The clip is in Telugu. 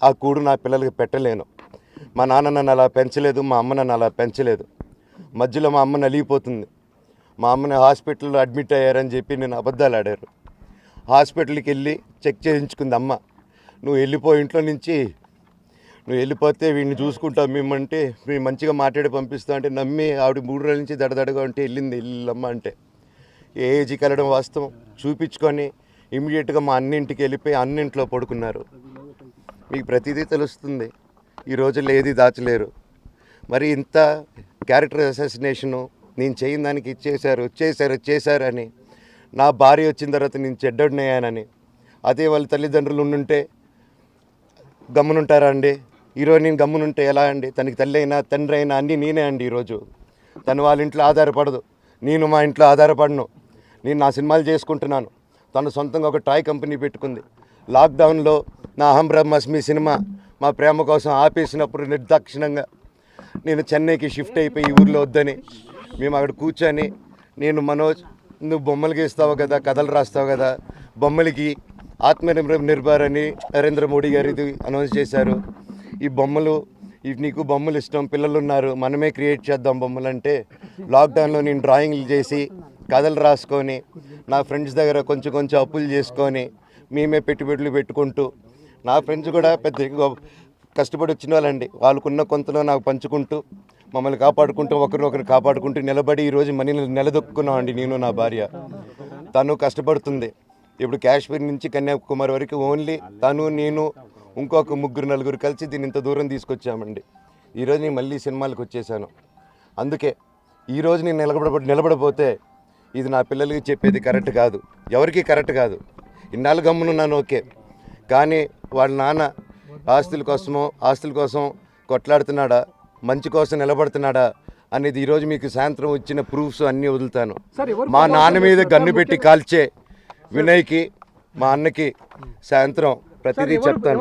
ఆ కూడు నా పిల్లలకి పెట్టలేను. మా నాన్న నన్ను అలా పెంచలేదు, మా అమ్మ నన్ను అలా పెంచలేదు. మధ్యలో మా అమ్మ నలిగిపోతుంది. మా అమ్మని హాస్పిటల్లో అడ్మిట్ అయ్యారని చెప్పి నేను అబద్ధాలు ఆడారు. హాస్పిటల్కి వెళ్ళి చెక్ చేయించుకుంది అమ్మ. నువ్వు వెళ్ళిపో ఇంట్లో నుంచి, నువ్వు వెళ్ళిపోతే వీడిని చూసుకుంటావు మేమంటే, మేము మంచిగా మాట్లాడి పంపిస్తాం అంటే నమ్మి ఆవిడ 3 రోజుల నుంచి దడదడగా ఉంటే వెళ్ళమ్మ అంటే ఏ ఏజ్కి వెళ్ళడం వాస్తవం చూపించుకొని ఇమీడియట్గా మా అన్నింటికి వెళ్ళిపోయి అన్నింట్లో పడుకున్నారు. మీకు ప్రతిదీ తెలుస్తుంది. ఈ రోజుల్లో ఏది దాచలేరు. మరి ఇంత క్యారెక్టర్ అసాసినేషను నేను చేయని దానికి చేశారు అని, నా భార్య వచ్చిన తర్వాత నేను చెడ్డోడినయ్యానని, అదే వాళ్ళ తల్లిదండ్రులు ఉండుంటే గమ్మునుంటారా అండి? ఈరోజు నేను గమ్మునుంటే ఎలా అండి? తనకి తల్లి అయినా తండ్రి అయినా అన్నీ నేనే అండి. ఈరోజు తను వాళ్ళ ఇంట్లో ఆధారపడదు, నేను మా ఇంట్లో ఆధారపడను. నేను నా సినిమాలు చేసుకుంటున్నాను. తను సొంతంగా ఒక టాయ్ కంపెనీ పెట్టుకుంది. లాక్డౌన్లో నా అహం బ్రహ్మాస్మి సినిమా మా ప్రేమ కోసం ఆపేసినప్పుడు నిర్దాక్షిణంగా నేను చెన్నైకి షిఫ్ట్ అయిపోయి ఈ ఊర్లో వద్దని మేము అక్కడ కూర్చొని, నేను మనోజ్ నువ్వు బొమ్మలు గీస్తావు కదా, కథలు రాస్తావు కదా, బొమ్మలకి ఆత్మనిర్భర్ అని నరేంద్ర మోడీ గారు ఇది అనౌన్స్ చేశారు. ఈ బొమ్మలు నీకు బొమ్మలు ఇష్టం, పిల్లలు ఉన్నారు, మనమే క్రియేట్ చేద్దాం బొమ్మలు అంటే లాక్డౌన్లో నేను డ్రాయింగ్లు చేసి కథలు రాసుకొని నా ఫ్రెండ్స్ దగ్గర కొంచెం అప్పులు చేసుకొని మేమే పెట్టుబడులు పెట్టుకుంటూ, నా ఫ్రెండ్స్ కూడా పెద్ద కష్టపడి వచ్చిన వాళ్ళండి. వాళ్ళకున్న కొంతలో నాకు పంచుకుంటూ మమ్మల్ని కాపాడుకుంటూ ఒకరినొకరు కాపాడుకుంటూ నిలబడి ఈరోజు మనీని నిలదొక్కున్నామండి. నేను నా భార్య తను కష్టపడుతుంది. ఇప్పుడు కాశ్మీర్ నుంచి కన్యాకుమారి వరకు ఓన్లీ తను నేను ఇంకొక 3-4 కలిసి దీన్ని ఇంత దూరం తీసుకొచ్చామండి. ఈరోజు నేను మళ్ళీ సినిమాలకు వచ్చేసాను. అందుకే ఈరోజు నేను నిలబడపోతే ఇది నా పిల్లలకి చెప్పేది కరెక్ట్ కాదు, ఎవరికి కరెక్ట్ కాదు. ఇన్నాళ్ళు గమ్మునున్నాను ఓకే, కానీ వాళ్ళ నాన్న ఆస్తుల కోసం కొట్లాడుతున్నాడా, మంచి కోసం నిలబడుతున్నాడా అనేది ఈరోజు మీకు సాయంత్రం వచ్చిన ప్రూఫ్స్ అన్నీ వదులుతాను. మా నాన్న మీద గన్ను పెట్టి కాల్చే వినయ్కి, మా అన్నకి సాయంత్రం ప్రతిదీ చెప్తాను.